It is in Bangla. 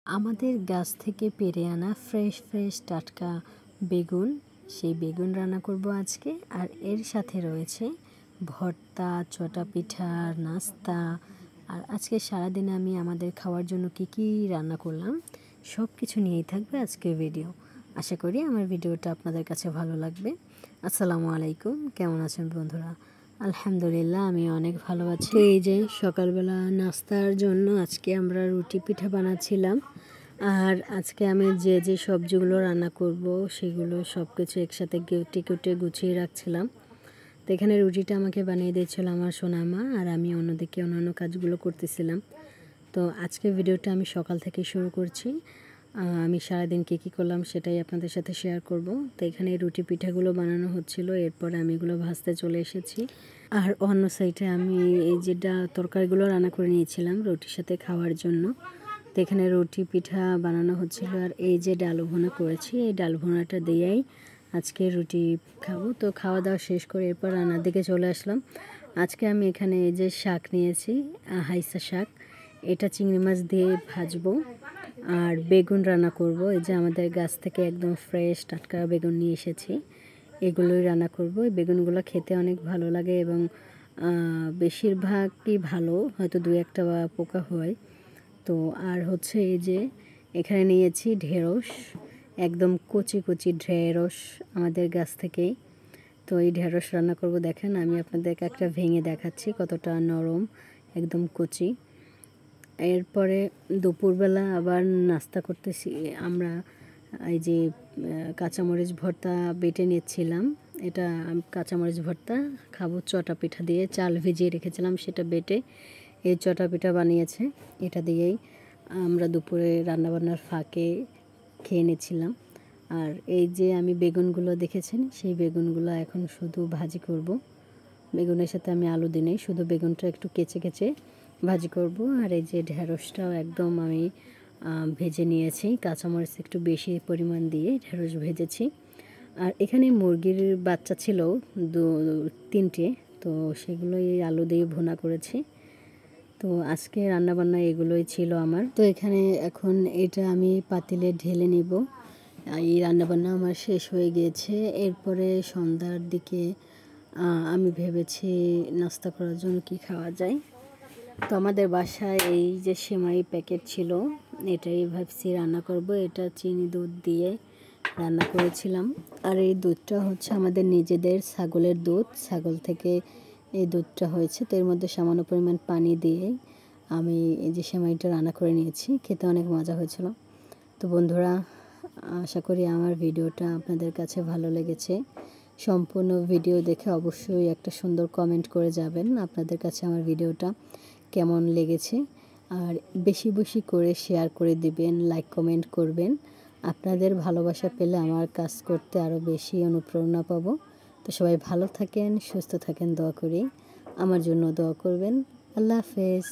আমাদের গাছ থেকে পেড়ে আনা ফ্রেশ টাটকা বেগুন, সেই বেগুন রান্না করব আজকে। আর এর সাথে রয়েছে ভর্তা, চটা পিঠা, নাস্তা। আর আজকে সারাদিনে আমি আমাদের খাওয়ার জন্য কি রান্না করলাম সব কিছু নিয়েই থাকবে আজকের ভিডিও। আশা করি আমার ভিডিওটা আপনাদের কাছে ভালো লাগবে। আসসালামু আলাইকুম, কেমন আছেন বন্ধুরা? আলহামদুলিল্লাহ, আমি অনেক ভালো আছি। তো এই যে সকালবেলা নাস্তার জন্য আজকে আমরা রুটি পিঠা বানাচ্ছিলাম। আর আজকে আমি যে সবজিগুলো রান্না করব সেগুলো সব কিছু একসাথে কেটে গুছিয়ে রাখছিলাম। তো এখানে রুটিটা আমাকে বানিয়ে দিয়েছিল আমার সোনামা, আর আমি অন্যদিকে অন্যান্য কাজগুলো করতেছিলাম। তো আজকে ভিডিওটা আমি সকাল থেকে শুরু করছি। আমি সারাদিন কী করলাম সেটাই আপনাদের সাথে শেয়ার করব। তো এখানে রুটি পিঠাগুলো বানানো হচ্ছিল, এরপরে আমি এগুলো ভাজতে চলে এসেছি। আর অন্য সাইডে আমি এই যেটা তরকারিগুলো রান্না করে নিয়েছিলাম রুটির সাথে খাওয়ার জন্য। তো এখানে রুটি পিঠা বানানো হচ্ছিল। আর এই যে ডাল ভুনা করেছি, এই ডাল ভুনাটা দিয়েই আজকে রুটি খাবো। তো খাওয়া দাওয়া শেষ করে এরপর রান্নার দিকে চলে আসলাম। আজকে আমি এখানে এই যে শাক নিয়েছি, হাইসা শাক, এটা চিংড়ি মাছ দিয়ে ভাজবো। আর বেগুন রান্না করব। এই যে আমাদের গাছ থেকে একদম ফ্রেশ টাটকা বেগুন নিয়ে এসেছি, এগুলোই রান্না করব। এই বেগুনগুলো খেতে অনেক ভালো লাগে এবং বেশিরভাগই ভালো, হয়তো দু একটা বা পোকা হয়। তো আর হচ্ছে এই যে এখানে নিয়েছি ঢেঁড়স, একদম কচি ঢেঁড়স আমাদের গাছ থেকেই। তো এই ঢেঁড়স রান্না করব। দেখেন আমি আপনাদেরকে একটা ভেঙে দেখাচ্ছি কতটা নরম, একদম কচি। এরপরে দুপুরবেলা আবার নাস্তা করতেছি আমরা। এই যে কাঁচামরিচ ভর্তা বেটে নিচ্ছিলাম, এটা কাঁচামরিচ ভর্তা খাবো চটা পিঠা দিয়ে। চাল ভিজিয়ে রেখেছিলাম, সেটা বেটে এই চটা পিঠা বানিয়েছে। এটা দিয়েই আমরা দুপুরে রান্নাবান্নার ফাঁকে খেয়ে নিচ্ছিলাম। আর এই যে আমি বেগুনগুলো দেখেছেন, সেই বেগুনগুলো এখন শুধু ভাজি করব। বেগুনের সাথে আমি আলু দিই নাই, শুধু বেগুনটা একটু কেচে ভাজি করব। আর এই যে ঢেঁড়সটাও একদম আমি ভেজে নিয়েছি, কাঁচামরিচ একটু বেশি পরিমাণ দিয়ে ঢেঁড়স ভেজেছি। আর এখানে মুরগির বাচ্চা ছিল তিনটে, তো সেগুলোই আলু দিয়ে ভুনা করেছি। তো আজকে রান্নাবান্না এগুলোই ছিল আমার। তো এখানে এখন এটা আমি পাতিলে ঢেলে নিব। এই রান্নাবান্না আমার শেষ হয়ে গিয়েছে। এরপরে সন্ধ্যার দিকে আমি ভেবেছি নাস্তা করার জন্য কি খাওয়া যায়। তো আমাদের বাসায় এই যে সেমাই প্যাকেট ছিল, এটাই ভাবছি রান্না করব। এটা চিনি দুধ দিয়ে রান্না করেছিলাম। আর এই দুধটা হচ্ছে আমাদের নিজেদের ছাগলের দুধ, ছাগল থেকে এই দুধটা হয়েছে। তো এর মধ্যে সামান্য পরিমাণ পানি দিয়ে আমি এই যে সেমাইটা রান্না করে নিয়েছি, খেতে অনেক মজা হয়েছিল। তো বন্ধুরা, আশা করি আমার ভিডিওটা আপনাদের কাছে ভালো লেগেছে। সম্পূর্ণ ভিডিও দেখে অবশ্যই একটা সুন্দর কমেন্ট করে যাবেন আপনাদের কাছে আমার ভিডিওটা কেমন লেগেছে। আর বেশি করে শেয়ার করে দিবেন, লাইক কমেন্ট করবেন। আপনাদের ভালোবাসা পেলে আমার কাজ করতে আরও বেশি অনুপ্রেরণা পাবো। তো সবাই ভালো থাকেন, সুস্থ থাকেন, দোয়া করি। আমার জন্য দোয়া করবেন। আল্লাহ হাফেজ।